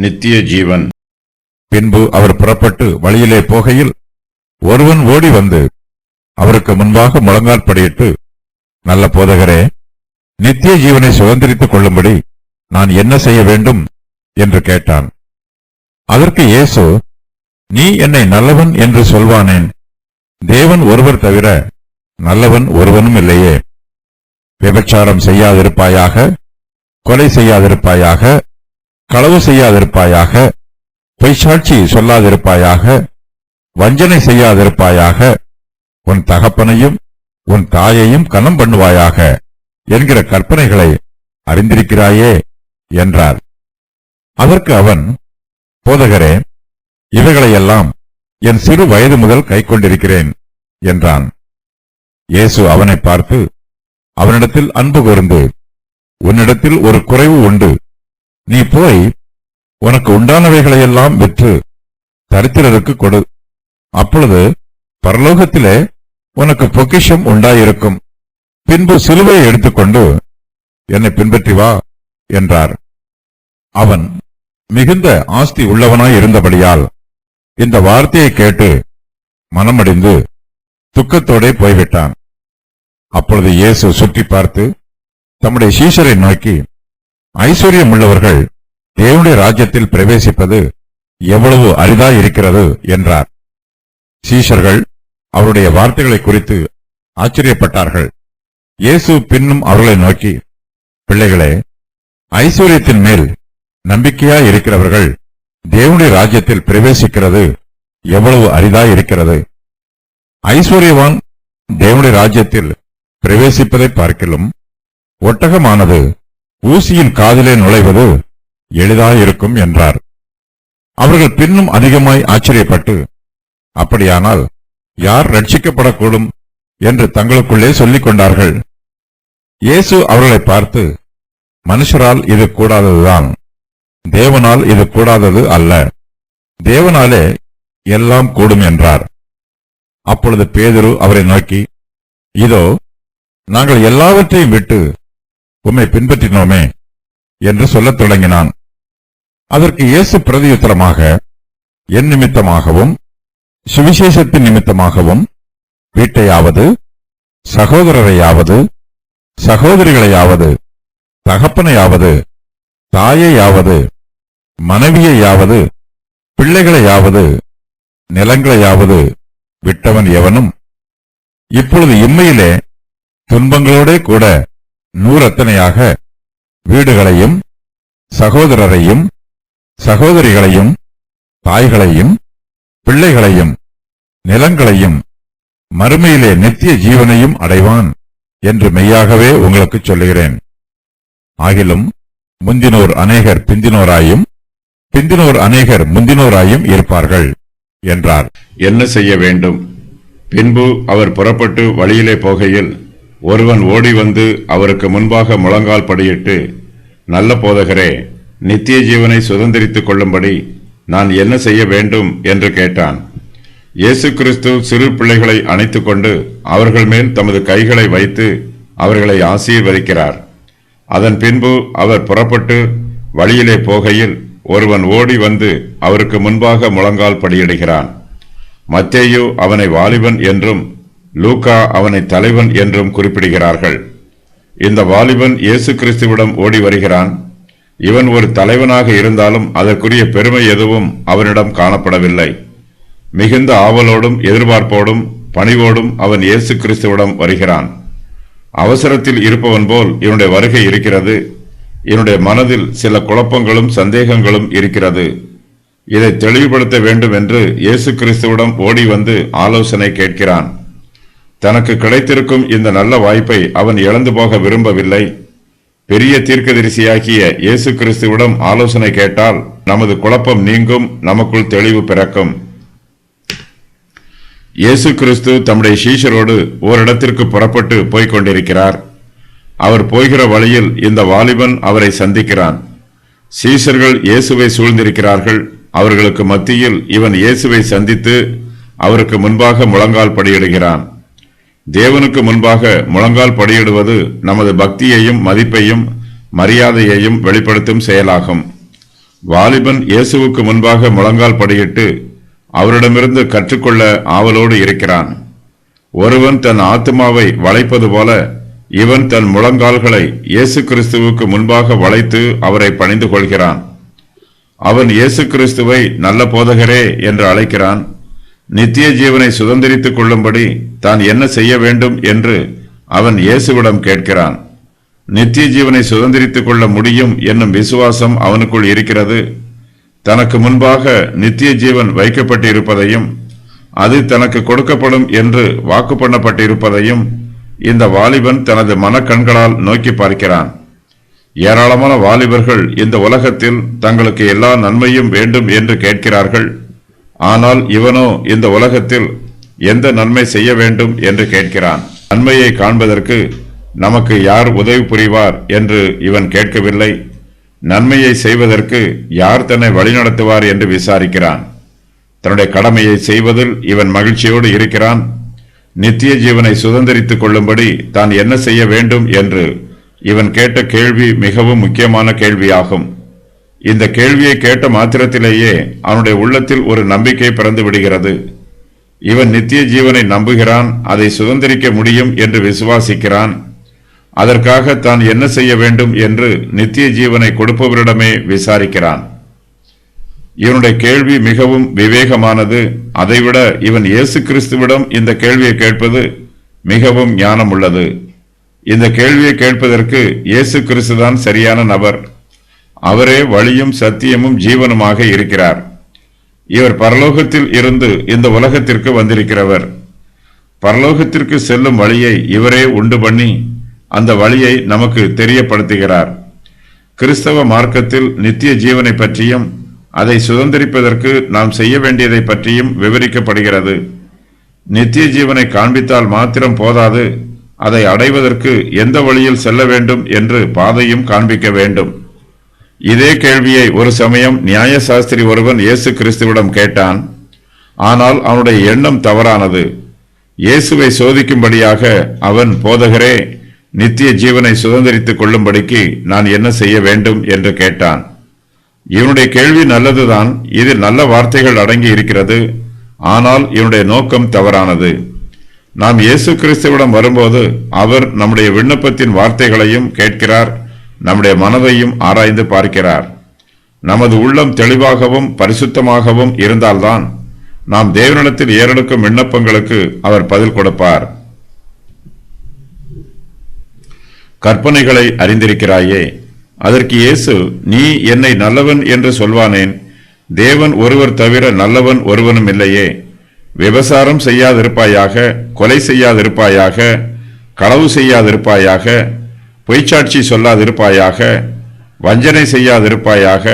நித்திய ஜீவன். பின்பு அவர் புறப்பட்டு வழியிலே போகையில் ஒருவன் ஓடி வந்து அவருக்கு முன்பாக முழங்காற்படியிட்டு, நல்ல போதகரே, நித்திய ஜீவனை சுதந்திரித்துக் கொள்ளும்படி நான் என்ன செய்ய வேண்டும் என்று கேட்டான். அதற்கு இயேசு, நீ என்னை நல்லவன் என்று சொல்வானேன்? தேவன் ஒருவர் தவிர நல்லவன் ஒருவனும் இல்லையே. விபச்சாரம் செய்யாதிருப்பாயாக, கொலை செய்யாதிருப்பாயாக, களவு செய்யாதிருப்பாயாக, பொய்ச்சாட்சி சொல்லாதிருப்பாயாக, வஞ்சனை செய்யாதிருப்பாயாக, உன் தகப்பனையும் உன் தாயையும் கனம் பண்ணுவாயாக என்கிற கற்பனைகளை அறிந்திருக்கிறாயே என்றார். அதற்கு அவன், போதகரே, இவைகளையெல்லாம் என் சிறு வயது முதல் கைக்கொண்டிருக்கிறேன் என்றான். இயேசு அவனை பார்த்து, அவனிடத்தில் அன்பு கூர்ந்து, உன்னிடத்தில் ஒரு குறைவு உண்டு. நீ போய் உனக்கு உண்டானவைகளையெல்லாம் விற்று தரித்திரருக்கு கொடு. அப்பொழுது பரலோகத்திலே உனக்கு பொக்கிஷம் உண்டாயிருக்கும். பின்பு சிலுவையை எடுத்துக்கொண்டு என்னை பின்பற்றி வா என்றார். அவன் மிகுந்த ஆஸ்தி உள்ளவனாய் இருந்தபடியால் இந்த வார்த்தையை கேட்டு மனமடிந்து துக்கத்தோடே போய்விட்டான். அப்பொழுது இயேசு சுற்றி பார்த்து தம்முடைய சீஷரை நோக்கி, ஐஸ்வர்யம் உள்ளவர்கள் தேவனுடைய ராஜ்யத்தில் பிரவேசிப்பது எவ்வளவு அரிதாயிருக்கிறது என்றார். சீஷர்கள் அவருடைய வார்த்தைகளை குறித்து ஆச்சரியப்பட்டார்கள். இயேசு பின்னும் அவர்களை நோக்கி, பிள்ளைகளே, ஐஸ்வர்யத்தின் மேல் நம்பிக்கையாயிருக்கிறவர்கள் தேவனுடைய ராஜ்யத்தில் பிரவேசிக்கிறது எவ்வளவு அரிதாயிருக்கிறது. ஐஸ்வர்யவான் தேவனுடைய ராஜ்யத்தில் பிரவேசிப்பதை பார்க்கிலும் ஒட்டகமானது ஊசியின் காதிலே நுழைவது எளிதாயிருக்கும் என்றார். அவர்கள் பின்னும் அதிகமாய் ஆச்சரியப்பட்டு, அப்படியானால் யார் ரட்சிக்கப்படக்கூடும் என்று தங்களுக்குள்ளே சொல்லிக் கொண்டார்கள். இயேசு அவர்களை பார்த்து, மனுஷரால் இது கூடாததுதான், தேவனால் இது கூடாதது அல்ல. தேவனாலே எல்லாம் கூடும் என்றார். அப்பொழுது பேதுரு அவரை நோக்கி, இதோ நாங்கள் எல்லாவற்றையும் விட்டு உம்மை பின்பற்றினோமே என்று சொல்லத் தொடங்கினான். அதற்கு இயேசு பிரதியுத்தரமாக, என் நிமித்தமாகவும் சுவிசேஷத்தின் நிமித்தமாகவும் வீட்டையாவது சகோதரரையாவது சகோதரிகளையாவது தகப்பனையாவது தாயையாவது மனைவியையாவது பிள்ளைகளையாவது நிலங்களையாவது விட்டவன் எவனும் இப்பொழுது இம்மையிலே துன்பங்களோடே கூட நூறத்தனையாக வீடுகளையும் சகோதரரையும் சகோதரிகளையும் தாய்களையும் பிள்ளைகளையும் நிலங்களையும் மறுமையிலே நித்திய ஜீவனையும் அடைவான் என்று மெய்யாகவே உங்களுக்கு சொல்லுகிறேன். ஆகிலும் முந்தினோர் அநேகர் பிந்தினோராயும் பிந்தினோர் அநேகர் முந்தினோராயும் இருப்பார்கள் என்றார். என்ன செய்ய வேண்டும்? பின்பு அவர் புறப்பட்டு வழியிலே போகையில் ஒருவன் ஓடி வந்து அவருக்கு முன்பாக முழங்கால் படியிட்டு, நல்ல போதகரே, நித்திய ஜீவனை சுதந்திரித்துக் கொள்ளும்படி நான் என்ன செய்ய வேண்டும் என்று கேட்டான். இயேசு கிறிஸ்து சிறு பிள்ளைகளை அணைத்துக் கொண்டு அவர்கள் மேல் தமது கைகளை வைத்து அவர்களை ஆசீர்வதிக்கிறார். அதன் பின்பு அவர் புறப்பட்டு வழியிலே போகையில் ஒருவன் ஓடி வந்து அவருக்கு முன்பாக முழங்கால் படியிடுகிறான். மத்தேயு அவனை வாலிபன் என்றும் லூக்கா அவனை தலைவன் என்றும் குறிப்பிடுகிறார்கள். இந்த வாலிபன் இயேசு கிறிஸ்துவிடம் ஓடி வருகிறான். இவன் ஒரு தலைவனாக இருந்தாலும் அதற்குரிய பெருமை எதுவும் அவனிடம் காணப்படவில்லை. மிகுந்த ஆவலோடும் எதிர்பார்ப்போடும் பணிவோடும் அவன் இயேசு கிறிஸ்துவிடம் வருகிறான். அவசரத்தில் இருப்பவன் போல் இவனுடைய வருகை இருக்கிறது. இவனுடைய மனதில் சில குழப்பங்களும் சந்தேகங்களும் இருக்கிறது. இதை தெளிவுபடுத்த வேண்டும் என்று இயேசு கிறிஸ்துவிடம் ஓடி வந்து ஆலோசனை கேட்கிறான். தனக்கு கிடைத்திருக்கும் இந்த நல்ல வாய்ப்பை அவன் இழந்து போக விரும்பவில்லை. பெரிய தீர்க்கதரிசியாகிய இயேசு கிறிஸ்துவிடம் ஆலோசனை கேட்டால் நமது குழப்பம் நீங்கும், நமக்குள் தெளிவு பிறக்கும். இயேசு கிறிஸ்து தம்முடைய சீஷரோடு ஓரிடத்திற்கு புறப்பட்டு போய்க் கொண்டிருக்கிறார். அவர் போகிற வழியில் இந்த வாலிபன் அவரை சந்திக்கிறான். சீஷர்கள் இயேசுவை சூழ்ந்திருக்கிறார்கள். அவர்களுக்கு மத்தியில் இவன் இயேசுவை சந்தித்து அவருக்கு முன்பாக முழங்கால் படியிடுகிறான். தேவனுக்கு முன்பாக முழங்கால் படியிடுவது நமது பக்தியையும் மதிப்பையும் மரியாதையையும் வெளிப்படுத்தும் செயலாகும். வாலிபன் இயேசுவுக்கு முன்பாக முழங்கால் படியிட்டு அவரிடமிருந்து கற்றுக்கொள்ள ஆவலோடு இருக்கிறான். ஒருவன் தன் ஆத்துமாவை வளைப்பது போல இவன் தன் முழங்கால்களை இயேசு கிறிஸ்துவுக்கு முன்பாக வளைத்து அவரை பணிந்து கொள்கிறான். அவன் இயேசு கிறிஸ்துவை நல்ல போதகரே என்று அழைக்கிறான். நித்திய ஜீவனை சுதந்திரித்துக் கொள்ளும்படி தான் என்ன செய்ய வேண்டும் என்று அவன் இயேசுவிடம் கேட்கிறான். நித்திய ஜீவனை சுதந்திரித்துக் கொள்ள முடியும் என்னும் விசுவாசம் அவனுக்குள் இருக்கிறது. தனக்கு முன்பாக நித்திய ஜீவன் வைக்கப்பட்டிருப்பதையும் அது தனக்கு கொடுக்கப்படும் என்று வாக்கு பண்ணப்பட்டிருப்பதையும் இந்த வாலிபன் தனது மனக்கண்களால் நோக்கி பார்க்கிறான். ஏராளமான வாலிபர்கள் இந்த உலகத்தில் தங்களுக்கு எல்லா நன்மையும் வேண்டும் என்று கேட்கிறார்கள். ஆனால் இவனோ இந்த உலகத்தில் எந்த நன்மை செய்ய வேண்டும் என்று கேட்கிறான். நன்மையை காண்பதற்கு நமக்கு யார் உதவி புரிவார் என்று இவன் கேட்கவில்லை. நன்மையை செய்வதற்கு யார் தன்னை வழிநடத்துவார் என்று விசாரிக்கிறான். தன்னுடைய கடமையை செய்வதில் இவன் மகிழ்ச்சியோடு இருக்கிறான். நித்திய ஜீவனை சுதந்திரித்துக் கொள்ளும்படி தான் என்ன செய்ய வேண்டும் என்று இவன் கேட்ட கேள்வி மிகவும் முக்கியமான கேள்வியாகும். இந்த கேள்வியை கேட்ட மாத்திரத்திலேயே அவனுடைய உள்ளத்தில் ஒரு நம்பிக்கை பிறந்து விடுகிறது. இவன் நித்திய ஜீவனை நம்புகிறான், அதை சுதந்திரிக்க முடியும் என்று விசுவாசிக்கிறான். அதற்காக தான் என்ன செய்ய வேண்டும் என்று நித்திய ஜீவனை கொடுப்பவரிடமே விசாரிக்கிறான். இவனுடைய கேள்வி மிகவும் விவேகமானது. அதைவிட இவன் இயேசு கிறிஸ்துவிடம் இந்த கேள்வியை கேட்பது மிகவும் ஞானம் உள்ளது. இந்த கேள்வியை கேட்பதற்கு இயேசு கிறிஸ்துதான் சரியான நபர். அவரே வழியும் சத்தியமும் ஜீவனுமாக இருக்கிறார். இவர் பரலோகத்தில் இருந்து இந்த உலகத்திற்கு வந்திருக்கிறவர். பரலோகத்திற்கு செல்லும் வழியை இவரே உண்டு பண்ணி அந்த வழியை நமக்கு தெரியப்படுத்துகிறார். கிறிஸ்தவ மார்க்கத்தில் நித்திய ஜீவனை பற்றியும் அதை சுதந்திரிப்பதற்கு நாம் செய்ய வேண்டியதை பற்றியும் விவரிக்கப்படுகிறது. நித்திய ஜீவனை காண்பித்தால் மாத்திரம் போதாது, அதை அடைவதற்கு எந்த வழியில் செல்ல வேண்டும் என்று பாதையும் காண்பிக்க வேண்டும். இதே கேள்வியை ஒரு சமயம் நியாயசாஸ்திரி ஒருவன் இயேசு கிறிஸ்துவிடம் கேட்டான். ஆனால் அவனுடைய எண்ணம் தவறானது. இயேசுவை சோதிக்கும்படியாக அவன், போதகரே, நித்திய ஜீவனை சுதந்திரித்துக் கொள்ளும்படிக்கு நான் என்ன செய்ய வேண்டும் என்று கேட்டான். இவனுடைய கேள்வி நல்லதுதான். இதில் நல்ல வார்த்தைகள் அடங்கி இருக்கிறது. ஆனால் இவனுடைய நோக்கம் தவறானது. நாம் இயேசு கிறிஸ்துவிடம் வரும்போது அவர் நம்முடைய விண்ணப்பத்தின் வார்த்தைகளையும் கேட்கிறார், நம்முடைய மனதையும் ஆராய்ந்து பார்க்கிறார். நமது உள்ளம் தெளிவாகவும் பரிசுத்தமாகவும் இருந்தால்தான் நாம் தேவனிடத்தில் ஏறெடுக்கும் விண்ணப்பங்களுக்கு அவர் பதில் கொடுப்பார். கற்பனைகளை அறிந்திருக்கிறாயே. அதற்கு இயேசு, நீ என்னை நல்லவன் என்று சொல்வானேன்? தேவன் ஒருவர் தவிர நல்லவன் ஒருவனும் இல்லையே. விபசாரம் செய்யாதிருப்பாயாக, கொலை செய்யாதிருப்பாயாக, களவு செய்யாதிருப்பாயாக, பொய்ச்சாட்சி சொல்லாதிருப்பாயாக, வஞ்சனை செய்யாதிருப்பாயாக,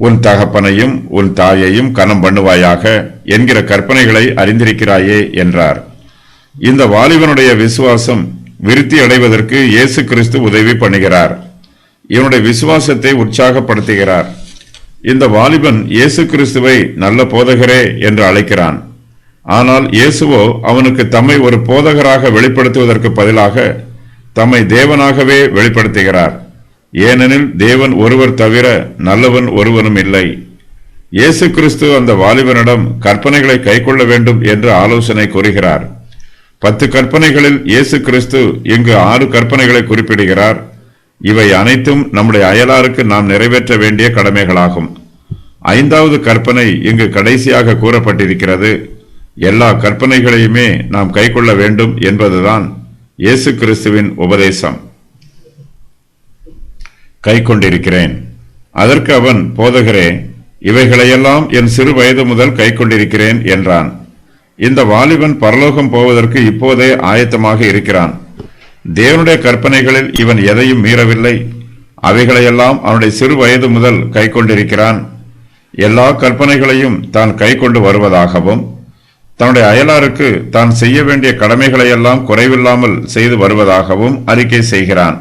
உன் தகப்பனையும் உன் தாயையும் கனம் பண்ணுவாயாக என்கிற கற்பனைகளை அறிந்திருக்கிறாயே என்றார். இந்த வாலிபனுடைய விசுவாசம் விருத்தி அடைவதற்கு இயேசு கிறிஸ்து உதவி பண்ணுகிறார். இவனுடைய விசுவாசத்தை உற்சாகப்படுத்துகிறார். இந்த வாலிபன் இயேசு கிறிஸ்துவை நல்ல போதகரே என்று அழைக்கிறான். ஆனால் இயேசுவோ அவனுக்கு தம்மை ஒரு போதகராக வெளிப்படுத்துவதற்கு பதிலாக தம்மை தேவனாகவே வெளிப்படுத்துகிறார். ஏனெனில் தேவன் ஒருவர் தவிர நல்லவன் ஒருவனும் இல்லை. இயேசு கிறிஸ்து அந்த வாலிபனிடம் கற்பனைகளை கைக்கொள்ள வேண்டும் என்று ஆலோசனை கூறுகிறார். 10 கற்பனைகளில் இயேசு கிறிஸ்து இங்கு 6 கற்பனைகளை குறிப்பிடுகிறார். இவை அனைத்தும் நம்முடைய அயலாருக்கு நாம் நிறைவேற்ற வேண்டிய கடமைகளாகும். 5வது கற்பனை இங்கு கடைசியாக கூறப்பட்டிருக்கிறது. எல்லா கற்பனைகளையுமே நாம் கைக்கொள்ள வேண்டும் என்பதுதான் இயேசு கிறிஸ்துவின் உபதேசம். கைக்கொண்டிருக்கிறேன். அதற்கு அவன், போதகரே, இவைகளையெல்லாம் என் சிறு வயது முதல் கைக்கொண்டிருக்கிறேன் என்றான். இந்த வாலிபன் பரலோகம் போவதற்கு இப்போதே ஆயத்தமாக இருக்கிறான். தேவனுடைய கற்பனைகளில் இவன் எதையும் மீறவில்லை. அவைகளையெல்லாம் அவனுடைய சிறு வயது முதல் கைக்கொண்டிருக்கிறான். எல்லா கற்பனைகளையும் தான் கைக்கொண்டு வருவதாகவும் தன்னுடைய அயலாருக்கு தான் செய்ய வேண்டிய கடமைகளையெல்லாம் குறைவில்லாமல் செய்து வருவதாகவும் அறிக்கை செய்கிறான்.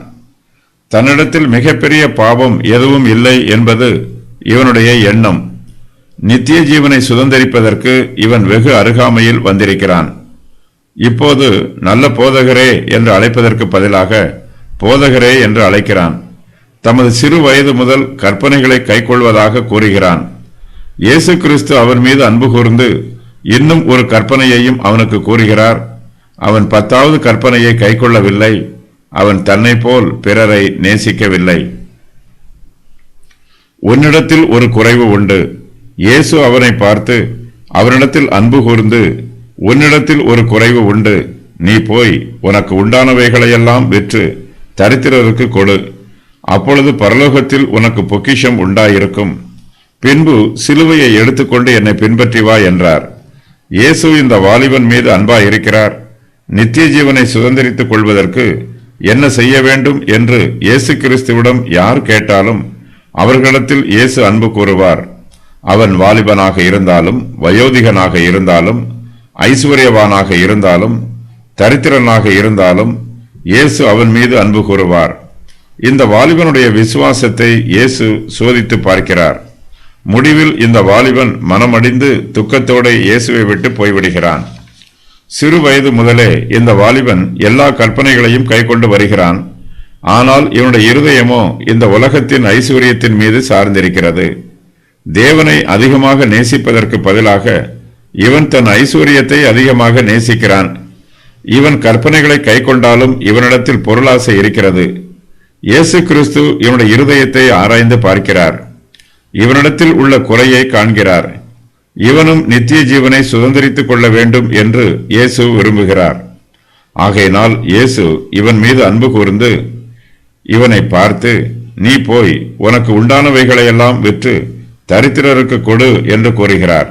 தன்னிடத்தில் மிகப்பெரிய பாவம் எதுவும் இல்லை என்பது இவனுடைய எண்ணம். நித்திய ஜீவனை சுதந்திரிப்பதற்கு இவன் வெகு அருகாமையில் வந்திருக்கிறான். இப்போது நல்ல போதகரே என்று அழைப்பதற்கு பதிலாக போதகரே என்று அழைக்கிறான். தமது சிறு வயது முதல் கற்பனைகளை கைக்கொள்வதாக கூறுகிறான். இயேசு கிறிஸ்து அவன் மீது அன்பு கூர்ந்து இன்னும் ஒரு கற்பனையையும் அவனுக்கு கூறுகிறார். அவன் 10வது கற்பனையை கைக்கொள்ளவில்லை. அவன் தன்னை போல் பிறரை நேசிக்கவில்லை. உன்னிடத்தில் ஒரு குறைவு உண்டு. இயேசு அவனை பார்த்து அவனிடத்தில் அன்பு கூர்ந்து, உன்னிடத்தில் ஒரு குறைவு உண்டு. நீ போய் உனக்கு உண்டானவைகளையெல்லாம் விற்று தரித்திரருக்கு கொடு. அப்பொழுது பரலோகத்தில் உனக்கு பொக்கிஷம் உண்டாயிருக்கும். பின்பு சிலுவையை எடுத்துக்கொண்டு என்னை பின்பற்றி வா என்றார். இயேசு இந்த வாலிபன் மீது அன்பாயிருக்கிறார். நித்திய ஜீவனை சுதந்திரித்துக் கொள்வதற்கு என்ன செய்ய வேண்டும் என்று இயேசு கிறிஸ்துவிடம் யார் கேட்டாலும் அவர்களிடத்தில் இயேசு அன்பு கூறுவார். அவன் வாலிபனாக இருந்தாலும், வயோதிகனாக இருந்தாலும், ஐஸ்வர்யவானாக இருந்தாலும், தரித்திரனாக இருந்தாலும் இயேசு அவன் மீது அன்பு கூறுவார். இந்த வாலிபனுடைய விசுவாசத்தை இயேசு சோதித்து பார்க்கிறார். முடிவில் இந்த வாலிபன் மனமடிந்து துக்கத்தோடு இயேசுவை விட்டு போய்விடுகிறான். சிறு வயது முதலே இந்த வாலிபன் எல்லா கற்பனைகளையும் கைக்கொண்டு வருகிறான். ஆனால் இவனுடைய இருதயமோ இந்த உலகத்தின் ஐஸ்வர்யத்தின் மீது சார்ந்திருக்கிறது. தேவனை அதிகமாக நேசிப்பதற்கு பதிலாக இவன் தன் ஐஸ்வர்யத்தை அதிகமாக நேசிக்கிறான். இவன் கற்பனைகளை கைக்கொண்டாலும் இவனிடத்தில் பொருளாசை இருக்கிறது. இயேசு கிறிஸ்து இவனுடைய இருதயத்தை ஆராய்ந்து பார்க்கிறார். இவனிடத்தில் உள்ள குறையை காண்கிறார். இவனும் நித்திய ஜீவனை சுதந்திரித்துக் கொள்ள வேண்டும் என்று இயேசு விரும்புகிறார். ஆகையினால் இயேசு இவன் மீது அன்பு கூர்ந்து இவனை பார்த்து, நீ போய் உனக்கு உண்டானவைகளையெல்லாம் விற்று தரித்திரருக்கு கொடு என்று கூறுகிறார்.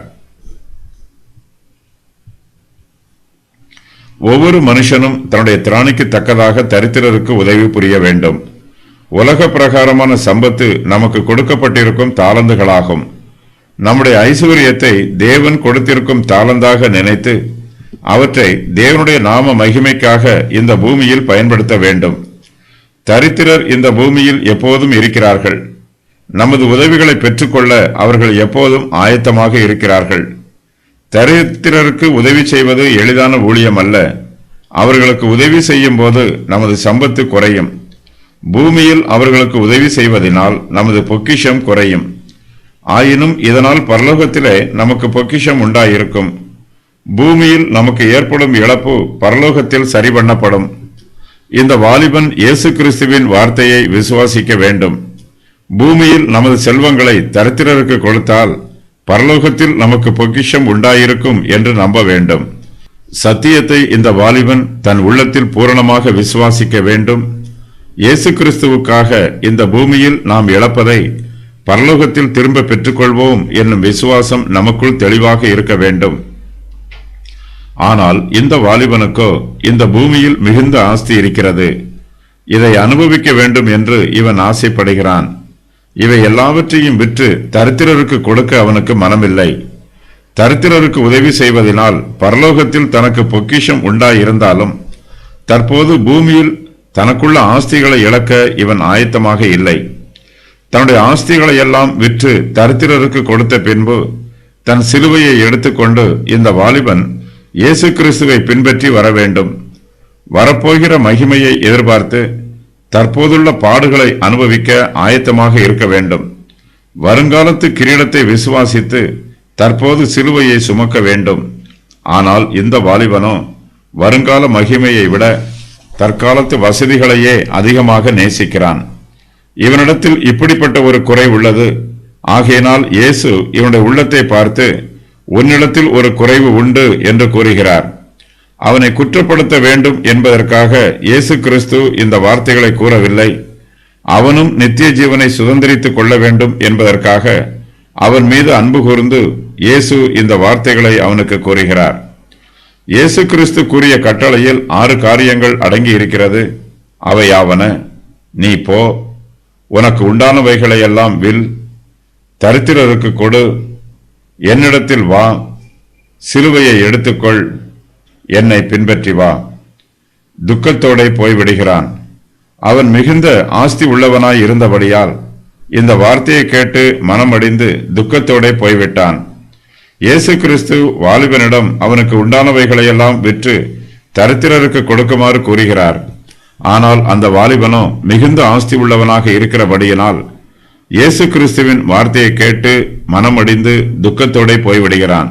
ஒவ்வொரு மனுஷனும் தன்னுடைய திராணிக்கு தக்கதாக தரித்திரருக்கு உதவி புரிய வேண்டும். உலக பிரகாரமான சம்பத்து நமக்கு கொடுக்கப்பட்டிருக்கும் தாளந்துகளாகும். நம்முடைய ஐஸ்வர்யத்தை தேவன் கொடுத்திருக்கும் தாளந்தாக நினைத்து அவற்றை தேவனுடைய நாம மகிமைக்காக இந்த பூமியில் பயன்படுத்த வேண்டும். தரித்திரர் இந்த பூமியில் எப்போதும் இருக்கிறார்கள். நமது உதவிகளை பெற்றுக்கொள்ள அவர்கள் எப்போதும் ஆயத்தமாக இருக்கிறார்கள். தரித்திரருக்கு உதவி செய்வது எளிதான ஊழியம் அல்ல. அவர்களுக்கு உதவி செய்யும் போது நமது சம்பத்து குறையும். பூமியில் அவர்களுக்கு உதவி செய்வதனால் நமது பொக்கிஷம் குறையும். ஆயினும் இதனால் பரலோகத்திலே நமக்கு பொக்கிஷம் உண்டாயிருக்கும். பூமியில் நமக்கு ஏற்படும் இழப்பு பரலோகத்தில் சரி பண்ணப்படும். இந்த வாலிபன் இயேசு கிறிஸ்துவின் வார்த்தையை விசுவாசிக்க வேண்டும். பூமியில் நமது செல்வங்களை தரித்திரருக்கு கொடுத்தால் பரலோகத்தில் நமக்கு பொக்கிஷம் உண்டாயிருக்கும் என்று நம்ப வேண்டும். சத்தியத்தை இந்த வாலிபன் தன் உள்ளத்தில் பூரணமாக விசுவாசிக்க வேண்டும். இயேசு கிறிஸ்துவுக்காக இந்த பூமியில் நாம் இழப்பதை பரலோகத்தில் திரும்ப பெற்றுக்கொள்வோம் என்னும் விசுவாசம் நமக்குள் தெளிவாக இருக்க வேண்டும். ஆனால் இந்த வாலிபனுக்கோ இந்த பூமியில் மிகுந்த ஆஸ்தி இருக்கிறது. இதை அனுபவிக்க வேண்டும் என்று இவன் ஆசைப்படுகிறான். இவை எல்லாவற்றையும் விற்று தரித்திரருக்கு கொடுக்க அவனுக்கு மனமில்லை. தரித்திரருக்கு உதவி செய்வதனால் பரலோகத்தில் தனக்கு பொக்கிஷம் உண்டாயிருந்தாலும் தற்போது பூமியில் தனக்குள்ள ஆஸ்திகளை இழக்க இவன் ஆயத்தமாக இல்லை. தன்னுடைய ஆஸ்திகளை எல்லாம் விற்று தரித்திரருக்கு கொடுத்த பின்பு தன் சிலுவையை எடுத்துக்கொண்டு இந்த வாலிபன் இயேசு கிறிஸ்துவை பின்பற்றி வர வேண்டும். வரப்போகிற மகிமையை எதிர்பார்த்து தற்போதுள்ள பாடுகளை அனுபவிக்க ஆயத்தமாக இருக்க வேண்டும். வருங்காலத்து கிரீடத்தை விசுவாசித்து தற்போது சிலுவையை சுமக்க வேண்டும். ஆனால் இந்த வாலிபனோ வருங்கால மகிமையை விட தற்காலத்து வசதிகளையே அதிகமாக நேசிக்கிறான். இவனிடத்தில் இப்படிப்பட்ட ஒரு குறை உள்ளது. ஆகையினால் இயேசு இவனுடைய உள்ளத்தை பார்த்து, உன்னிடத்தில் ஒரு குறைவு உண்டு என்று கூறுகிறார். அவனை குற்றப்படுத்த வேண்டும் என்பதற்காக இயேசு கிறிஸ்து இந்த வார்த்தைகளை கூறவில்லை. அவனும் நித்திய ஜீவனை சுதந்திரித்துக் கொள்ள வேண்டும் என்பதற்காக அவன் மீது அன்பு கூர்ந்து இயேசு இந்த வார்த்தைகளை அவனுக்கு கூறுகிறார். இயேசு கிறிஸ்து கூறிய கட்டளையில் 6 காரியங்கள் அடங்கி இருக்கிறது. அவையாவன: நீ போ, உனக்கு உண்டானவைகளையெல்லாம் வில், தரித்திரருக்கு கொடு, என்னிடத்தில் வா, சிலுவையை எடுத்துக்கொள், என்னை பின்பற்றி வா. துக்கத்தோടെ போய்விடுகிறான். அவன் மிகுந்த ஆஸ்தி உள்ளவனாய் இருந்தபடியால் இந்த வார்த்தையை கேட்டு மனமடிந்து துக்கத்தோടെ போய்விட்டான். இயேசு கிறிஸ்து வாலிபனிடம் அவனுக்கு உண்டானவைகளையெல்லாம் விற்று தரித்திரருக்கு கொடுக்குமாறு கூறுகிறார். ஆனால் அந்த வாலிபனோ மிகுந்த ஆஸ்தி உள்ளவனாக இருக்கிறபடியினால் இயேசு கிறிஸ்துவின் வார்த்தையை கேட்டு மனமடிந்து துக்கத்தோടെ போய்விடுகிறான்.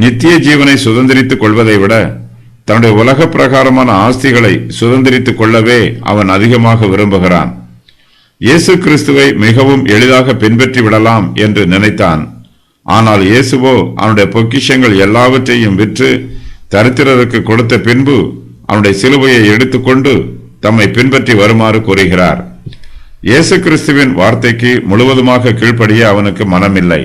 நித்திய ஜீவனை சுதந்திரித்துக் கொள்வதை விட தன்னுடைய உலக பிரகாரமான ஆஸ்திகளை சுதந்திரித்துக் கொள்ளவே அவன் அதிகமாக விரும்புகிறான். இயேசு கிறிஸ்துவை மிகவும் எளிதாக பின்பற்றி விடலாம் என்று நினைத்தான். ஆனால் இயேசுவோ அவனுடைய பொக்கிஷங்கள் எல்லாவற்றையும் விற்று தரித்திரருக்கு கொடுத்த பின்பு அவனுடைய சிலுவையை எடுத்துக்கொண்டு தம்மை பின்பற்றி வருமாறு கூறுகிறார். இயேசு கிறிஸ்துவின் வார்த்தைக்கு முழுவதுமாக கீழ்ப்படிய அவனுக்கு மனமில்லை.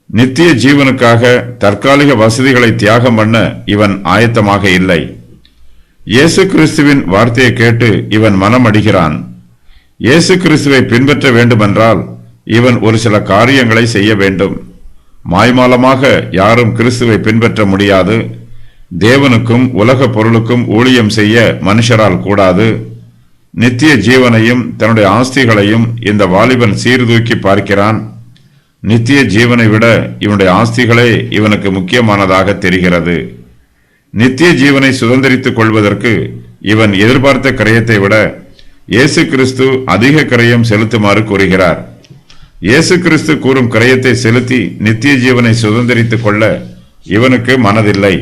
நித்திய ஜீவனுக்காக தற்காலிக வசதிகளை தியாகம் பண்ண இவன் ஆயத்தமாக இல்லை. இயேசு கிறிஸ்துவின் வார்த்தையை கேட்டு இவன் மனம் அடிகிறான். இயேசு கிறிஸ்துவை பின்பற்ற வேண்டுமென்றால் இவன் ஒரு சில காரியங்களை செய்ய வேண்டும். மாய்மாலமாக யாரும் கிறிஸ்துவை பின்பற்ற முடியாது. தேவனுக்கும் உலக பொருளுக்கும் ஊழியம் செய்ய மனுஷரால் கூடாது. நித்திய ஜீவனையும் தன்னுடைய ஆஸ்திகளையும் இந்த வாலிபன் சீர்தூக்கி பார்க்கிறான். நித்திய ஜீவனை விட இவனுடைய ஆஸ்திகளே இவனுக்கு முக்கியமானதாக தெரிகிறது. நித்திய ஜீவனை சுதந்திரித்துக் கொள்வதற்கு இவன் எதிர்பார்த்த கிரயத்தை விட இயேசு கிறிஸ்து அதிக கிரயம் செலுத்துமாறு கூறுகிறார். இயேசு கிறிஸ்து கூறும் கிரயத்தை செலுத்தி நித்திய ஜீவனை சுதந்திரித்துக் கொள்ள இவனுக்கு மனதில்லை.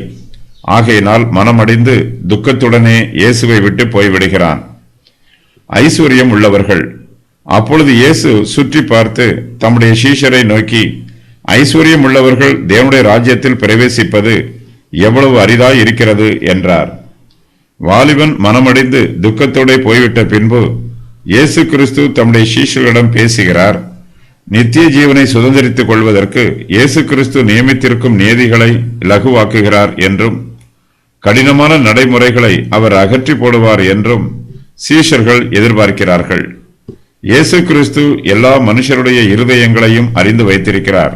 ஆகையினால் மனமடைந்து துக்கத்துடனே இயேசுவை விட்டு போய்விடுகிறான். ஐஸ்வர்யம் உள்ளவர்கள். அப்பொழுது இயேசு சுற்றி பார்த்து தம்முடைய சீஷரை நோக்கி, ஐஸ்வர்யம் உள்ளவர்கள் தேவனுடைய ராஜ்யத்தில் பிரவேசிப்பது எவ்வளவு அரிதாய் இருக்கிறது என்றார். வாலிபன் மனமடைந்து துக்கத்தோടെ போய்விட்ட பின்பு இயேசு கிறிஸ்து தம்முடைய சீஷர்களிடம் பேசுகிறார். நித்திய ஜீவனை சுதந்திரித்துக் கொள்வதற்கு இயேசு கிறிஸ்து நியமித்திருக்கும் நியதிகளை லகுவாக்குகிறார் என்றும் கடினமான நடைமுறைகளை அவர் அகற்றி போடுவார் என்றும் சீஷர்கள் எதிர்பார்க்கிறார்கள். இயேசு கிறிஸ்து எல்லா மனுஷருடைய இருதயங்களையும் அறிந்து வைத்திருக்கிறார்.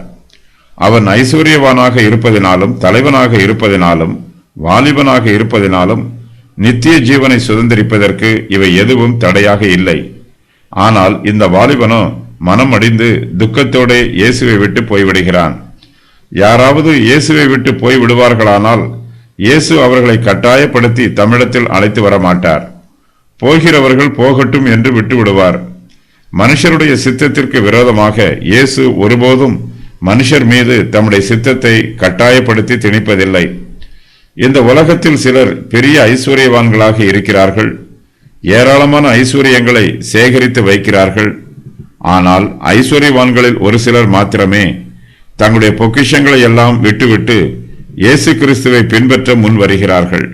அவன் ஐஸ்வர்யவானாக இருப்பதினாலும் தலைவனாக இருப்பதினாலும் வாலிபனாக இருப்பதினாலும் நித்திய ஜீவனை சுதந்திரிப்பதற்கு இவை எதுவும் தடையாக இல்லை. ஆனால் இந்த வாலிபனோ மனமடிந்து துக்கத்தோടെ இயேசுவை விட்டு போய்விடுகிறான். யாராவது இயேசுவை விட்டு போய் விடுவார்களானால் இயேசு அவர்களை கட்டாயப்படுத்தி தமிழத்தில் அழைத்து வரமாட்டார். போகிறவர்கள் போகட்டும் என்று விட்டு விடுவார். மனுஷருடைய சித்தத்திற்கு விரோதமாக இயேசு ஒருபோதும் மனுஷர் மீது தம்முடைய சித்தத்தை கட்டாயப்படுத்தி திணிப்பதில்லை. இந்த உலகத்தில் சிலர் பெரிய ஐஸ்வர்யவான்களாக இருக்கிறார்கள். ஏராளமான ஐஸ்வர்யங்களை சேகரித்து வைக்கிறார்கள். ஆனால் ஐஸ்வர்யவான்களில் ஒரு சிலர் மாத்திரமே தங்களுடைய பொக்கிஷங்களை எல்லாம் விட்டுவிட்டு இயேசு கிறிஸ்துவை பின்பற்ற முன் வருகிறார்கள்.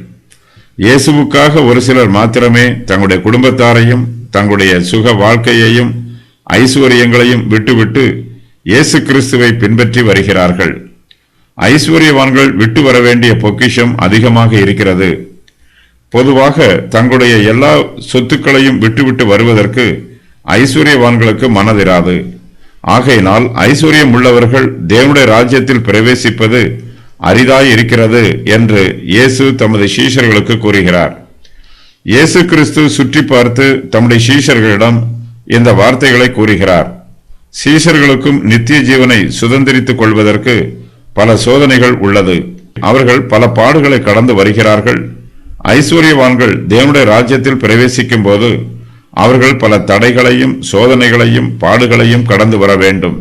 இயேசுவுக்காக ஒரு சிலர் மாத்திரமே தங்களுடைய குடும்பத்தாரையும் தங்களுடைய சுக வாழ்க்கையையும் ஐஸ்வர்யங்களையும் விட்டுவிட்டு இயேசு கிறிஸ்துவை பின்பற்றி வருகிறார்கள். ஐஸ்வர்யவான்கள் விட்டு வர வேண்டிய பொக்கிஷம் அதிகமாக இருக்கிறது. பொதுவாக தங்களுடைய எல்லா சொத்துக்களையும் விட்டுவிட்டு வருவதற்கு ஐஸ்வர்யவான்களுக்கு மனதிராது. ஆகையினால் ஐஸ்வர்யம் உள்ளவர்கள் தேவனுடைய ராஜ்யத்தில் பிரவேசிப்பது அரிதாய் இருக்கிறது என்று இயேசு தமது சீஷர்களுக்கு கூறுகிறார். இயேசு கிறிஸ்து சுற்றி பார்த்து தம்முடைய சீஷர்களிடம் இந்த வார்த்தைகளை கூறுகிறார். சீஷர்களுக்கும் நித்திய ஜீவனை சுதந்திரித்துக் கொள்வதற்கு பல சோதனைகள் உள்ளது. அவர்கள் பல பாடுகளை கடந்து வருகிறார்கள். ஐஸ்வர்யவான்கள் தேவனுடைய ராஜ்யத்தில் பிரவேசிக்கும் போது அவர்கள் பல தடைகளையும் சோதனைகளையும் பாடுகளையும் கடந்து வர வேண்டும்.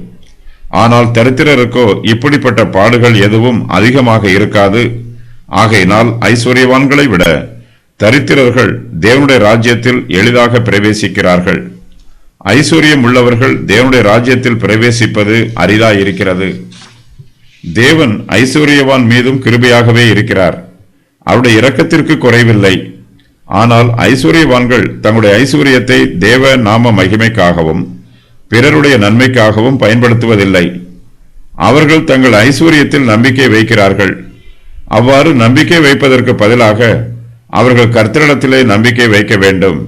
ஆனால் தரித்திரருக்கோ இப்படிப்பட்ட பாடுகள் எதுவும் அதிகமாக இருக்காது. ஆகையினால் ஐஸ்வர்யவான்களை விட தரித்திரர்கள் தேவனுடைய ராஜ்யத்தில் எளிதாக பிரவேசிக்கிறார்கள். ஐஸ்வர்யம் உள்ளவர்கள் தேவனுடைய ராஜ்யத்தில் பிரவேசிப்பது அரிதாயிருக்கிறது. தேவன் ஐஸ்வர்யவான் மீதும் கிருபையாகவே இருக்கிறார். அவருடைய இரக்கத்திற்கு குறைவில்லை. ஆனால் ஐஸ்வர்யவான்கள் தங்களுடைய ஐஸ்வர்யத்தை தேவ நாம மகிமைக்காகவும் பிறருடைய நன்மைக்காகவும் பயன்படுத்துவதில்லை. அவர்கள் தங்கள் ஐஸ்வர்யத்தில் நம்பிக்கை வைக்கிறார்கள். அவ்வாறு நம்பிக்கை வைப்பதற்கு பதிலாக அவர்கள் கர்த்தரிடத்திலே நம்பிக்கை வைக்க வேண்டும்.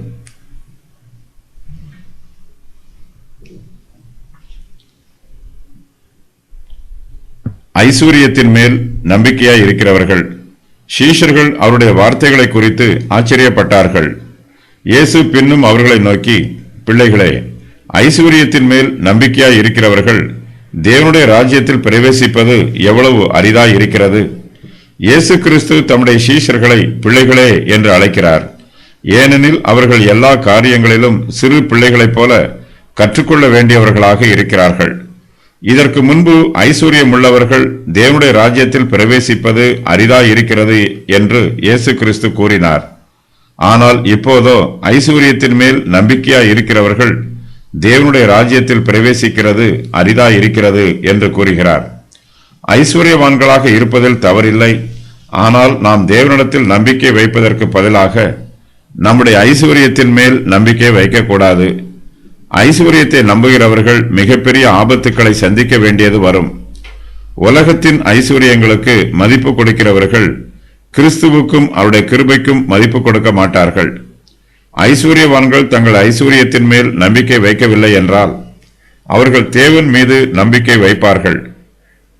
ஐஸ்வர்யத்தின் மேல் நம்பிக்கையாய் இருக்கிறவர்கள். சீஷர்கள் அவருடைய வார்த்தைகளை குறித்து ஆச்சரியப்பட்டார்கள். இயேசு பின்னும் அவர்களை நோக்கி, பிள்ளைகளே, ஐஸ்வர்யத்தின் மேல் நம்பிக்கையாய் இருக்கிறவர்கள் தேவனுடைய ராஜ்யத்தில் பிரவேசிப்பது எவ்வளவு அரிதாய் இருக்கிறது. இயேசு கிறிஸ்து தம்முடைய சீஷர்களை பிள்ளைகளே என்று அழைக்கிறார். ஏனெனில் அவர்கள் எல்லா காரியங்களிலும் சிறு பிள்ளைகளைப் போல கற்றுக்கொள்ள வேண்டியவர்களாக இருக்கிறார்கள். இதற்கு முன்பு ஐஸ்வர்யமுள்ளவர்கள் தேவனுடைய ராஜ்யத்தில் பிரவேசிப்பது அரிதாயிருக்கிறது என்று இயேசு கிறிஸ்து கூறினார். ஆனால் இப்போதோ ஐஸ்வர்யத்தின் மேல் நம்பிக்கையாய் இருக்கிறவர்கள் தேவனுடைய ராஜ்யத்தில் பிரவேசிக்கிறது அரிதாயிருக்கிறது என்று கூறுகிறார். ஐஸ்வர்யவான்களாக இருப்பதில் தவறில்லை. ஆனால் நாம் தேவனிடத்தில் நம்பிக்கை வைப்பதற்கு பதிலாக நம்முடைய ஐஸ்வர்யத்தின் மேல் நம்பிக்கை வைக்கக்கூடாது. ஐஸ்வர்யத்தை நம்புகிறவர்கள் மிகப்பெரிய ஆபத்துக்களை சந்திக்க வேண்டியது வரும். உலகத்தின் ஐஸ்வர்யங்களுக்கு மதிப்பு கொடுக்கிறவர்கள் கிறிஸ்துவுக்கும் அவருடைய கிருபைக்கும் மதிப்பு கொடுக்க மாட்டார்கள். ஐஸ்வர்யவான்கள் தங்கள் ஐஸ்வர்யத்தின் மேல் நம்பிக்கை வைக்கவில்லை என்றால் அவர்கள் தேவன் மீது நம்பிக்கை வைப்பார்கள்.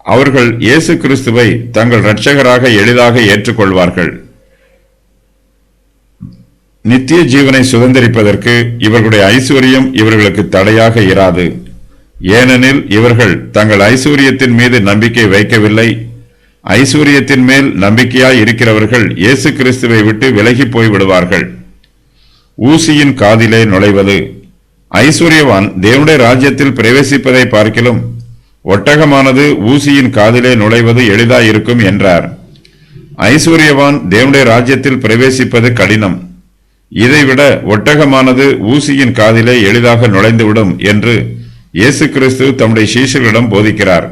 அவர்கள் இயேசு கிறிஸ்துவை தங்கள் இரட்சகராக எளிதாக ஏற்றுக்கொள்வார்கள். நித்திய ஜீவனை சுதந்திரிப்பதற்கு இவர்களுடைய ஐஸ்வர்யம் இவர்களுக்கு தடையாக இராது. ஏனெனில் இவர்கள் தங்கள் ஐஸ்வர்யத்தின் மீது நம்பிக்கை வைக்கவில்லை. ஐஸ்வர்யத்தின் மேல் நம்பிக்கையாய் இருக்கிறவர்கள் இயேசு கிறிஸ்துவை விட்டு விலகி போய் விடுவார்கள். ஊசியின் காதிலே நுழைவது. ஐஸ்வர்யவான் தேவனுடைய ராஜ்யத்தில் பிரவேசிப்பதை பார்க்கிலும் ஒட்டகமானது ஊசியின் காதிலே நுழைவது எளிதாயிருக்கும் என்றார். ஐஸ்வர்யவான் தேவனுடைய ராஜ்யத்தில் பிரவேசிப்பது கடினம். இதைவிட ஒட்டகமானது ஊசியின் காதிலே எளிதாக நுழைந்துவிடும் என்று இயேசு கிறிஸ்து தம்முடைய சீஷர்களிடம் போதிக்கிறார்.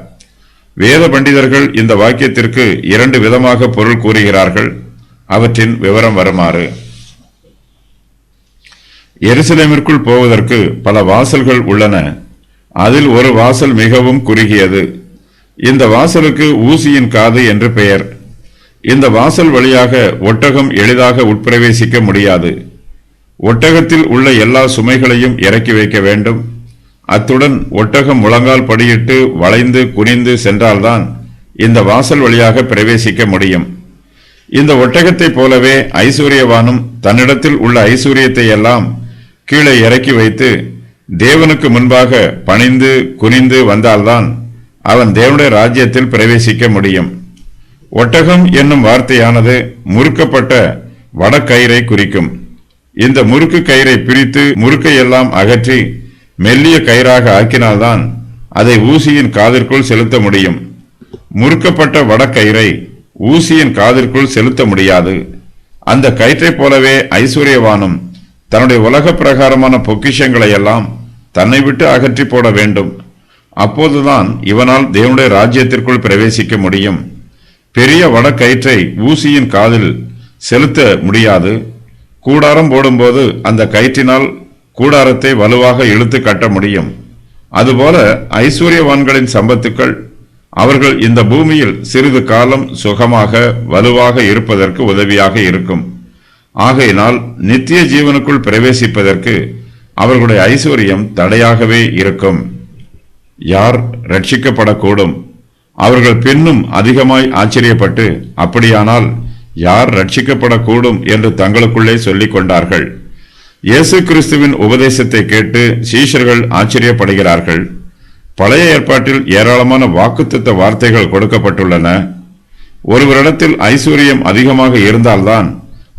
வேத பண்டிதர்கள் இந்த வாக்கியத்திற்கு 2 விதமாக பொருள் கூறுகிறார்கள். அவற்றின் விவரம் வருமாறு: எருசலேமிற்குள் போவதற்கு பல வாசல்கள் உள்ளன. அதில் ஒரு வாசல் மிகவும் குறுகியது. இந்த வாசலுக்கு ஊசியின் காது என்று பெயர். இந்த வாசல் வழியாக ஒட்டகம் எளிதாக உட்பிரவேசிக்க முடியாது. ஒட்டகத்தில் உள்ள எல்லா சுமைகளையும் இறக்கி வைக்க வேண்டும். அத்துடன் ஒட்டகம் முழங்கால் படியிட்டு வளைந்து குனிந்து சென்றால்தான் இந்த வாசல் வழியாக பிரவேசிக்க முடியும். இந்த ஒட்டகத்தைப் போலவே ஐஸ்வர்யவானும் தன்னிடத்தில் உள்ள ஐஸ்வர்யத்தை எல்லாம் கீழே இறக்கி வைத்து தேவனுக்கு முன்பாக பணிந்து குனிந்து வந்தால்தான் அவன் தேவனுடைய ராஜ்யத்தில் பிரவேசிக்க முடியும். ஒட்டகம் என்னும் வார்த்தையானது முறுக்கப்பட்ட வடக்கயிறை குறிக்கும். இந்த முறுக்கு கயிறை பிரித்து முறுக்கையெல்லாம் அகற்றி மெல்லிய கயிறாக ஆக்கினால்தான் அதை ஊசியின் காதிற்குள் செலுத்த முடியும். முறுக்கப்பட்ட வடக்கயிறை ஊசியின் காதிற்குள் செலுத்த முடியாது. அந்த கயிற்றைப் போலவே ஐஸ்வர்யவானும் தன்னுடைய உலக பிரகாரமான பொக்கிஷங்களை எல்லாம் தன்னை விட்டு அகற்றி போட வேண்டும். அப்போதுதான் இவனால் தேவனுடைய ராஜ்யத்திற்குள் பிரவேசிக்க முடியும். பெரிய வடக்கயிற்றை ஊசியின் காதில் செலுத்த முடியாது. கூடாரம் போடும்போது அந்த கயிற்றினால் கூடாரத்தை வலுவாக இழுத்து கட்ட முடியும். அதுபோல ஐஸ்வர்யவான்களின் சம்பத்துக்கள் அவர்கள் இந்த பூமியில் சிறிது காலம் சுகமாக வலுவாக இருப்பதற்கு உதவியாக இருக்கும். ஆகையினால் நித்திய ஜீவனுக்குள் பிரவேசிப்பதற்கு அவர்களுடைய ஐஸ்வர்யம் தடையாகவே இருக்கும். யார் ரட்சிக்கப்படக்கூடும்? அவர்கள் பின்னும் அதிகமாய் ஆச்சரியப்பட்டு, அப்படியானால் யார் ரட்சிக்கப்படக்கூடும் என்று தங்களுக்குள்ளே சொல்லிக் கொண்டார்கள். இயேசு கிறிஸ்துவின் உபதேசத்தை கேட்டு சீஷர்கள் ஆச்சரியப்படுகிறார்கள். பழைய ஏற்பாட்டில் ஏராளமான வாக்குத்தத்த வார்த்தைகள் கொடுக்கப்பட்டுள்ளன. ஒருவரிடத்தில் ஐஸ்வர்யம் அதிகமாக இருந்தால்தான்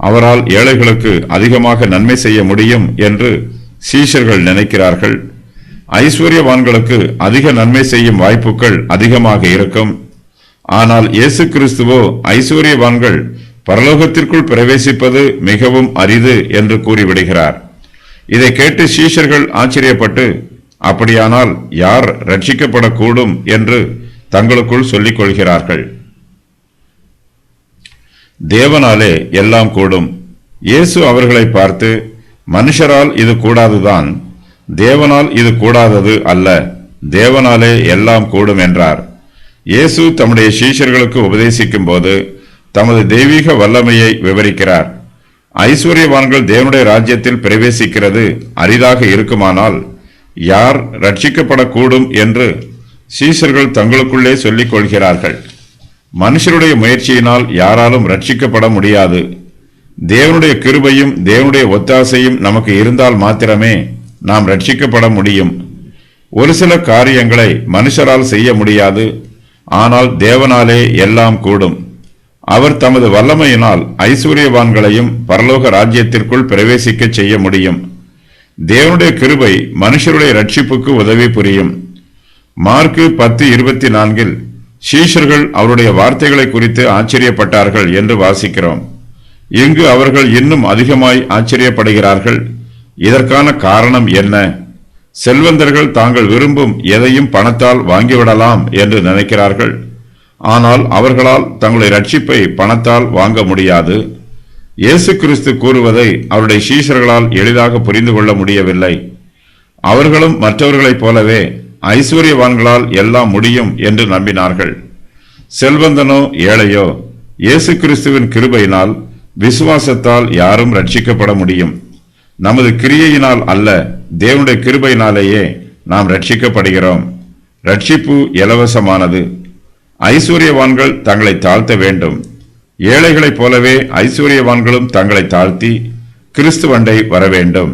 அவரால் ஏழைகளுக்கு அதிகமாக நன்மை செய்ய முடியும் என்று சீஷர்கள் நினைக்கிறார்கள். ஐஸ்வர்யவான்களுக்கு அதிக நன்மை செய்யும் வாய்ப்புகள் அதிகமாக இருக்கும். ஆனால் இயேசு கிறிஸ்துவோ ஐஸ்வர்யவான்கள் பரலோகத்திற்குள் பிரவேசிப்பது மிகவும் அரிது என்று கூறிவிடுகிறார். இதை கேட்டு சீஷர்கள் ஆச்சரியப்பட்டு, அப்படியானால் யார் ரட்சிக்கப்படக்கூடும் என்று தங்களுக்குள் சொல்லிக் கொள்கிறார்கள். தேவனாலே எல்லாம் கூடும். இயேசு அவர்களை பார்த்து, மனுஷரால் இது கூடாதுதான், தேவனால் இது கூடாதது அல்ல, தேவனாலே எல்லாம் கூடும் என்றார். இயேசு தம்முடைய சீஷர்களுக்கு உபதேசிக்கும் போது தமது தெய்வீக வல்லமையை விவரிக்கிறார். ஐஸ்வர்யவான்கள் தேவனுடைய ராஜ்யத்தில் பிரவேசிக்கிறது அரிதாக இருக்குமானால் யார் ரட்சிக்கப்படக்கூடும் என்று சீஷர்கள் தங்களுக்குள்ளே சொல்லிக் கொள்கிறார்கள். மனுஷருடைய முயற்சியினால் யாராலும் ரட்சிக்கப்பட முடியாது. தேவனுடைய கிருபையும் தேவனுடைய ஒத்தாசையும் நமக்கு இருந்தால் மாத்திரமே நாம் ரட்சிக்கப்பட முடியும். ஒரு சில காரியங்களை மனுஷரால் செய்ய முடியாது, ஆனால் தேவனாலே எல்லாம் கூடும். அவர் தமது வல்லமையினால் ஐஸ்வர்யவான்களையும் பரலோக ராஜ்யத்திற்குள் பிரவேசிக்க செய்ய முடியும். தேவனுடைய கிருபை மனுஷருடைய ரட்சிப்புக்கு உதவி புரியும். மார்க்கு 10:24 சீஷர்கள் அவருடைய வார்த்தைகளை குறித்து ஆச்சரியப்பட்டார்கள் என்று வாசிக்கிறோம். இங்கு அவர்கள் இன்னும் அதிகமாய் ஆச்சரியப்படுகிறார்கள். இதற்கான காரணம் என்ன? செல்வந்தர்கள் தாங்கள் விரும்பும் எதையும் பணத்தால் வாங்கிவிடலாம் என்று நினைக்கிறார்கள். ஆனால் அவர்களால் தங்களுடைய ரட்சிப்பை பணத்தால் வாங்க முடியாது. இயேசு கிறிஸ்து கூறுவதை அவருடைய சீஷர்களால் எளிதாக புரிந்து கொள்ள முடியவில்லை. அவர்களும் மற்றவர்களைப் போலவே ஐஸ்வர்யவான்களால் எல்லாம் முடியும் என்று நம்பினார்கள். செல்வந்தனோ ஏழையோ இயேசு கிறிஸ்துவின் கிருபையினால் விசுவாசத்தால் யாரும் ரட்சிக்கப்பட முடியும். நமது கிரியையினால் அல்ல, தேவனுடைய கிருபையினாலேயே நாம் ரட்சிக்கப்படுகிறோம். ரட்சிப்பு இலவசமானது. ஐஸ்வர்யவான்கள் தங்களை தாழ்த்த வேண்டும். ஏழைகளைப் போலவே ஐஸ்வர்யவான்களும் தங்களை தாழ்த்தி கிறிஸ்துவண்டை வர வேண்டும்.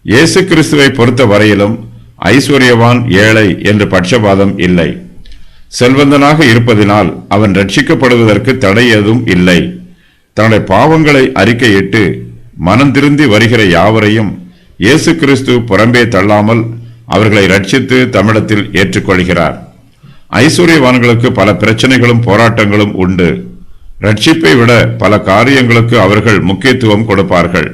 இயேசு கிறிஸ்துவை பொறுத்த வரையிலும் ஐஸ்வர்யவான் ஏழை என்று பட்சபாதம் இல்லை. செல்வந்தனாக இருப்பதினால் அவன் ரட்சிக்கப்படுவதற்கு தடை ஏதும் இல்லை. தன்னுடைய பாவங்களை அறிக்கையிட்டு மனம் திருந்தி வருகிற யாவரையும் இயேசு கிறிஸ்து புறம்பே தள்ளாமல் அவர்களை ரட்சித்து தம்மிடத்தில் ஏற்றுக்கொள்கிறார். ஐஸ்வர்யவான்களுக்கு பல பிரச்சனைகளும் போராட்டங்களும் உண்டு. ரட்சிப்பை விட பல காரியங்களுக்கு அவர்கள் முக்கியத்துவம் கொடுப்பார்கள்.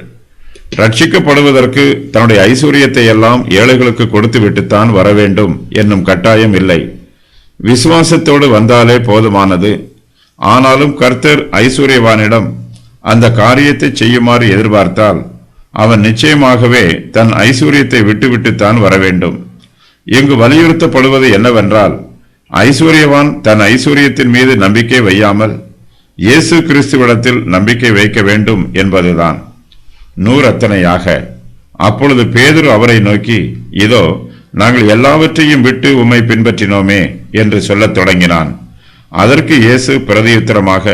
ரட்சிக்கப்படுவதற்கு தன்னுடைய ஐஸ்வர்யத்தை எல்லாம் ஏழைகளுக்கு கொடுத்து விட்டுத்தான் வர வேண்டும் என்னும் கட்டாயம் இல்லை. விசுவாசத்தோடு வந்தாலே போதுமானது. ஆனாலும் கர்த்தர் ஐஸ்வர்யவானிடம் அந்த காரியத்தை செய்யுமாறு எதிர்பார்த்தால் அவன் நிச்சயமாகவே தன் ஐஸ்வர்யத்தை விட்டுவிட்டுத்தான் வர வேண்டும். இங்கு வலியுறுத்தப்படுவது என்னவென்றால், ஐஸ்வர்யவான் தன் ஐஸ்வர்யத்தின் மீது நம்பிக்கை வையாமல் இயேசு கிறிஸ்துவிடத்தில் நம்பிக்கை வைக்க வேண்டும் என்பதுதான். 100 அத்தனையாக. அப்பொழுது பேதுரு அவரை நோக்கி, இதோ நாங்கள் எல்லாவற்றையும் விட்டு உம்மை பின்பற்றினோமே என்று சொல்லத் தொடங்கினான். அதற்கு இயேசு பிரதியுத்தரமாக,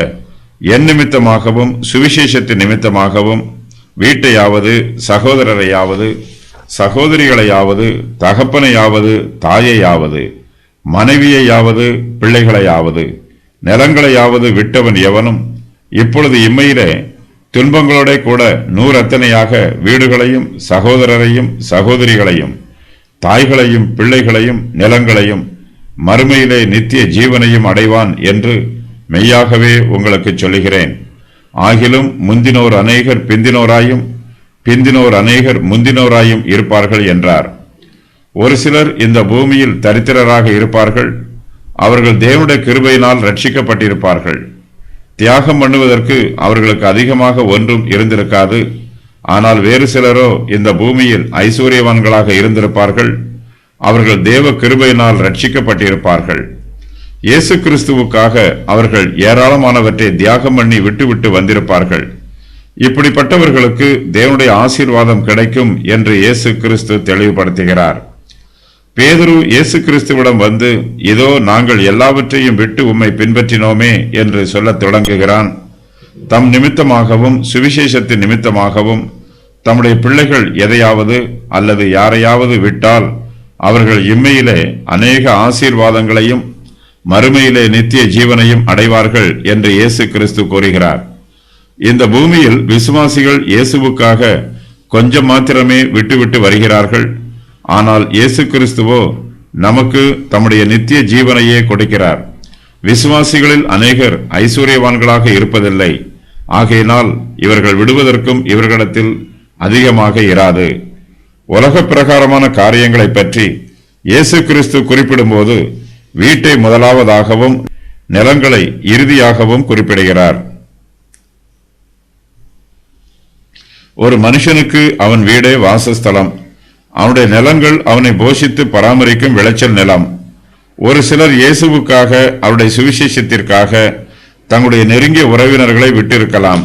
என் நிமித்தமாகவும் சுவிசேஷத்தின் நிமித்தமாகவும் வீட்டையாவது சகோதரரையாவது சகோதரிகளையாவது தகப்பனையாவது தாயையாவது மனைவியையாவது பிள்ளைகளையாவது நிலங்களையாவது விட்டவன் எவனும் இப்பொழுது இம்மையிலே துன்பங்களோட கூட 100 அத்தனையாக வீடுகளையும் சகோதரரையும் சகோதரிகளையும் தாய்களையும் பிள்ளைகளையும் நிலங்களையும் மறுமையிலே நித்திய ஜீவனையும் அடைவான் என்று மெய்யாகவே உங்களுக்கு சொல்லுகிறேன். ஆகிலும் முந்தினோர் அநேகர் பிந்தினோராயும் பிந்தினோர் அநேகர் முந்தினோராயும் இருப்பார்கள் என்றார். ஒரு சிலர் இந்த பூமியில் தரித்திரராக இருப்பார்கள். அவர்கள் தேவனுடைய கிருபையினால் ரட்சிக்கப்பட்டிருப்பார்கள். தியாகம் பண்ணுவதற்கு அவர்களுக்கு அதிகமாக ஒன்றும் இருந்திருக்காது. ஆனால் வேறு சிலரோ இந்த பூமியில் ஐஸ்வர்யவான்களாக இருந்திருப்பார்கள். அவர்கள் தேவ கிருபையினால் ரட்சிக்கப்பட்டிருப்பார்கள். இயேசு கிறிஸ்துவுக்காக அவர்கள் ஏராளமானவற்றை தியாகம் பண்ணி விட்டுவிட்டு வந்திருப்பார்கள். இப்படிப்பட்டவர்களுக்கு தேவனுடைய ஆசீர்வாதம் கிடைக்கும் என்று இயேசு கிறிஸ்து தெளிவுபடுத்துகிறார். பேதுரு இயேசு கிறிஸ்துவிடம் வந்து, இதோ நாங்கள் எல்லாவற்றையும் விட்டு உம்மை பின்பற்றினோமே என்று சொல்லத் தொடங்குகிறான். தம் நிமித்தமாகவும் சுவிசேஷத்தின் நிமித்தமாகவும் தம்முடைய பிள்ளைகள் எதையாவது அல்லது யாரையாவது விட்டால் அவர்கள் இம்மையிலே அநேக ஆசீர்வாதங்களையும் மறுமையிலே நித்திய ஜீவனையும் அடைவார்கள் என்று இயேசு கிறிஸ்து கூறுகிறார். இந்த பூமியில் விசுவாசிகள் இயேசுவுக்காக கொஞ்சம் மாத்திரமே விட்டுவிட்டு வருகிறார்கள். ஆனால் இயேசு கிறிஸ்துவோ நமக்கு தம்முடைய நித்திய ஜீவனையே கொடுக்கிறார். விசுவாசிகளில் அநேகர் ஐஸ்வர்யவான்களாக இருப்பதில்லை. ஆகையினால் இவர்கள் விடுவதற்கும் இவர்களிடத்தில் அதிகமாக இராது. உலக பிரகாரமான காரியங்களை பற்றி இயேசு கிறிஸ்து குறிப்பிடும்போது வீட்டை முதலாவதாகவும் நிலங்களை இறுதியாகவும் குறிப்பிடுகிறார். ஒரு மனுஷனுக்கு அவன் வீடே வாசஸ்தலம். அவனுடைய நிலங்கள் அவனை போஷித்து பராமரிக்கும் விளைச்சல் நிலம். ஒரு சிலர் இயேசுவுக்காக அவருடைய சுவிசேஷத்திற்காக தங்களுடைய நெருங்கிய உறவினர்களை விட்டிருக்கலாம்.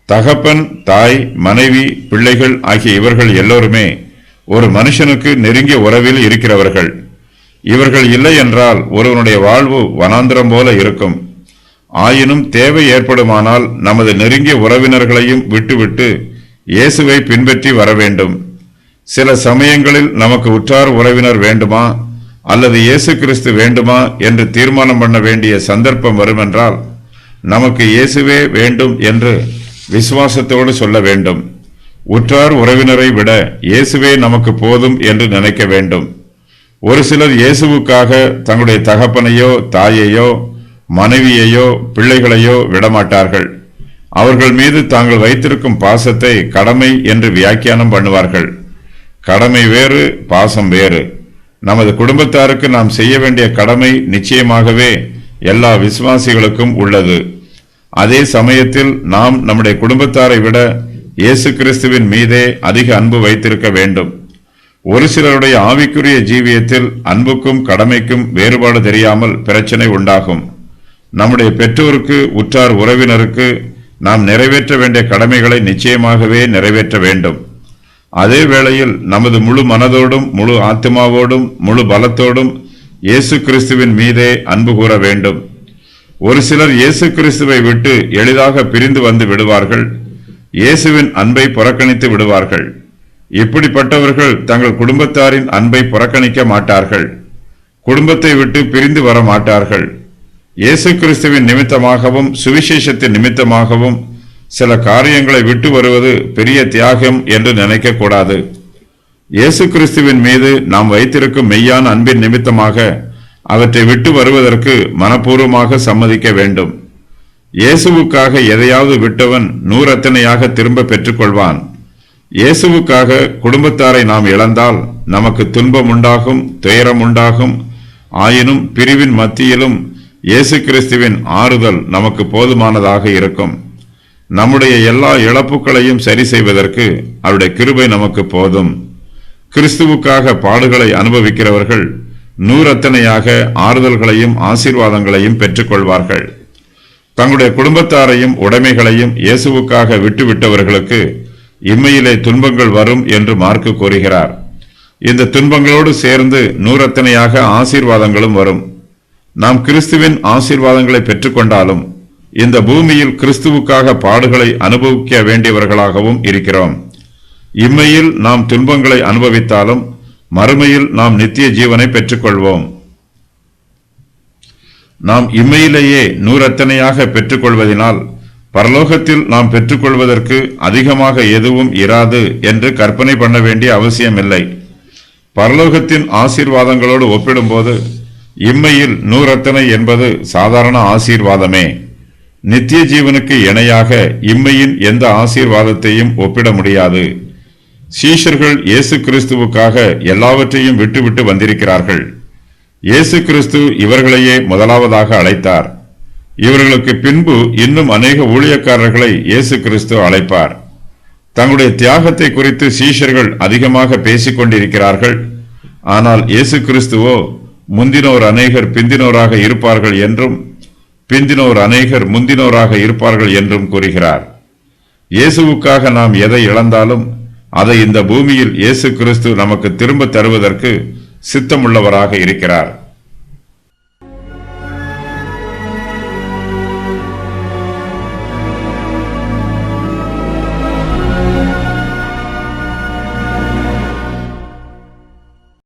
தகப்பன், தாய், மனைவி, பிள்ளைகள் ஆகிய இவர்கள் எல்லோருமே ஒரு மனுஷனுக்கு நெருங்கிய உறவில் இருக்கிறவர்கள். இவர்கள் இல்லை என்றால் ஒருவனுடைய வாழ்வு வனாந்திரம் போல இருக்கும். ஆயினும் தேவை ஏற்படுமானால் நமது நெருங்கிய உறவினர்களையும் விட்டுவிட்டு இயேசுவை பின்பற்றி வர வேண்டும். சில சமயங்களில் நமக்கு உற்றார் உறவினர் வேண்டுமா அல்லது இயேசு கிறிஸ்து வேண்டுமா என்று தீர்மானம் பண்ண வேண்டிய சந்தர்ப்பம் வருமென்றால் நமக்கு இயேசுவே வேண்டும் என்று விசுவாசத்தோடு சொல்ல வேண்டும். உற்றார் உறவினரை விட இயேசுவே நமக்கு போதும் என்று நினைக்க வேண்டும். ஒரு சிலர் இயேசுவுக்காக தங்களுடைய தகப்பனையோ தாயையோ மனைவியையோ பிள்ளைகளையோ விடமாட்டார்கள். அவர்கள் மீது தாங்கள் வைத்திருக்கும் பாசத்தை கடமை என்று வியாக்கியானம் பண்ணுவார்கள். கடமை வேறு, பாசம் வேறு. நமது குடும்பத்தாருக்கு நாம் செய்ய வேண்டிய கடமை நிச்சயமாகவே எல்லா விசுவாசிகளுக்கும் உள்ளது. அதே சமயத்தில் நாம் நம்முடைய குடும்பத்தாரை விட இயேசு கிறிஸ்துவின் மீதே அதிக அன்பு வைத்திருக்க வேண்டும். ஒரு சிலருடைய ஆவிக்குரிய ஜீவியத்தில் அன்புக்கும் கடமைக்கும் வேறுபாடு தெரியாமல் பிரச்சனை உண்டாகும். நம்முடைய பெற்றோருக்கு, உற்றார் உறவினருக்கு நாம் நிறைவேற்ற வேண்டிய கடமைகளை நிச்சயமாகவே நிறைவேற்ற வேண்டும். அதே வேளையில் நமது முழு மனதோடும் முழு ஆத்மாவோடும் முழு பலத்தோடும் இயேசு கிறிஸ்துவின் மீதே அன்பு கூற வேண்டும். ஒரு சிலர் இயேசு கிறிஸ்துவை விட்டு எளிதாக பிரிந்து வந்து விடுவார்கள். இயேசுவின் அன்பை புறக்கணித்து விடுவார்கள். இப்படிப்பட்டவர்கள் தங்கள் குடும்பத்தாரின் அன்பை புறக்கணிக்க மாட்டார்கள். குடும்பத்தை விட்டு பிரிந்து வர மாட்டார்கள். இயேசு கிறிஸ்துவின் நிமித்தமாகவும் சுவிசேஷத்தின் நிமித்தமாகவும் சில காரியங்களை விட்டு வருவது பெரிய தியாகம் என்று நினைக்க கூடாது. இயேசு கிறிஸ்துவின் மீது நாம் வைத்திருக்கும் மெய்யான அன்பின் நிமித்தமாக அவற்றை விட்டு வருவதற்கு மனப்பூர்வமாக சம்மதிக்க வேண்டும். இயேசுவுக்காக எதையாவது விட்டவன் நூறத்தனையாக திரும்ப பெற்றுக்கொள்வான். இயேசுவுக்காக குடும்பத்தாரை நாம் இழந்தால் நமக்கு துன்பம் உண்டாகும், துயரம் உண்டாகும். ஆயினும் பிரிவின் மத்தியிலும் இயேசு கிறிஸ்துவின் ஆறுதல் நமக்கு போதுமானதாக இருக்கும். நம்முடைய எல்லா இழப்புகளையும் சரி செய்வதற்கு அவருடைய கிருபை நமக்கு போதும். கிறிஸ்துவுக்காக பாடுகளை அனுபவிக்கிறவர்கள் நூறத்தனையாக ஆறுதல்களையும் ஆசீர்வாதங்களையும் பெற்றுக்கொள்வார்கள். தங்களுடைய குடும்பத்தாரையும் உடைமைகளையும் இயேசுவுக்காக விட்டுவிட்டவர்களுக்கு இம்மையிலே துன்பங்கள் வரும் என்று மார்க்கு கூறுகிறார். இந்த துன்பங்களோடு சேர்ந்து நூறத்தனையாக ஆசீர்வாதங்களும் வரும். நாம் கிறிஸ்துவின் ஆசீர்வாதங்களை பெற்றுக்கொண்டாலும் இந்த பூமியில் கிறிஸ்துவுக்காக பாடுகளை அனுபவிக்க வேண்டியவர்களாகவும் இருக்கிறோம். இம்மையில் நாம் துன்பங்களை அனுபவித்தாலும் மறுமையில் நாம் நித்திய ஜீவனை பெற்றுக்கொள்வோம். நாம் இம்மையிலேயே நூறத்தனையாக பெற்றுக்கொள்வதனால் பரலோகத்தில் நாம் பெற்றுக்கொள்வதற்கு அதிகமாக எதுவும் இராது என்று கற்பனை பண்ண வேண்டிய அவசியமில்லை. பரலோகத்தின் ஆசீர்வாதங்களோடு ஒப்பிடும்போது இம்மையில் நூறத்தனை என்பது சாதாரண ஆசீர்வாதமே. நித்திய ஜீவனுக்கு இணையாக இம்மையின் எந்த ஆசீர்வாதத்தையும் ஒப்பிட முடியாது. சீஷர்கள் இயேசு கிறிஸ்துவுக்காக எல்லாவற்றையும் விட்டுவிட்டு வந்திருக்கிறார்கள். இயேசு கிறிஸ்து இவர்களையே முதலாவதாக அழைத்தார். இவர்களுக்கு பின்பு இன்னும் அநேக ஊழியக்காரர்களை இயேசு கிறிஸ்து அழைப்பார். தங்களுடைய தியாகத்தை குறித்து சீஷர்கள் அதிகமாக பேசிக் கொண்டிருக்கிறார்கள். ஆனால் இயேசு கிறிஸ்துவோ முந்தினோர் அநேகர் பிந்தினோராக இருப்பார்கள் என்றும் பிந்தினோர் அநேகர் முந்தினோராக இருப்பார்கள் என்றும் கூறுகிறார். இயேசுவுக்காக நாம் எதை இழந்தாலும் அதை இந்த பூமியில் இயேசு கிறிஸ்து நமக்கு திரும்ப தருவதற்கு சித்தமுள்ளவராக இருக்கிறார்.